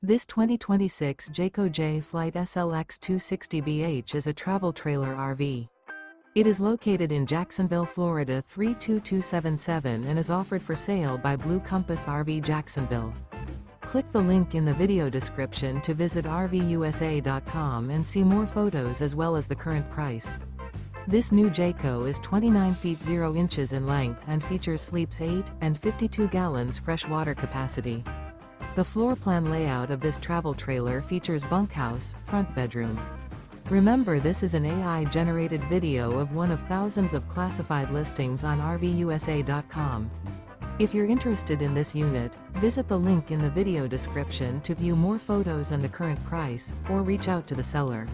This 2026 Jayco Jay Flight SLX 260BH is a travel trailer RV. It is located in Jacksonville, Florida 32277 and is offered for sale by Blue Compass RV Jacksonville. Click the link in the video description to visit RVUSA.com and see more photos as well as the current price. This new Jayco is 29 feet 0 inches in length and features sleeps 8 and 52 gallons fresh water capacity. The floor plan layout of this travel trailer features bunkhouse, front bedroom. Remember, this is an AI-generated video of one of thousands of classified listings on RVUSA.com. If you're interested in this unit, visit the link in the video description to view more photos and the current price, or reach out to the seller.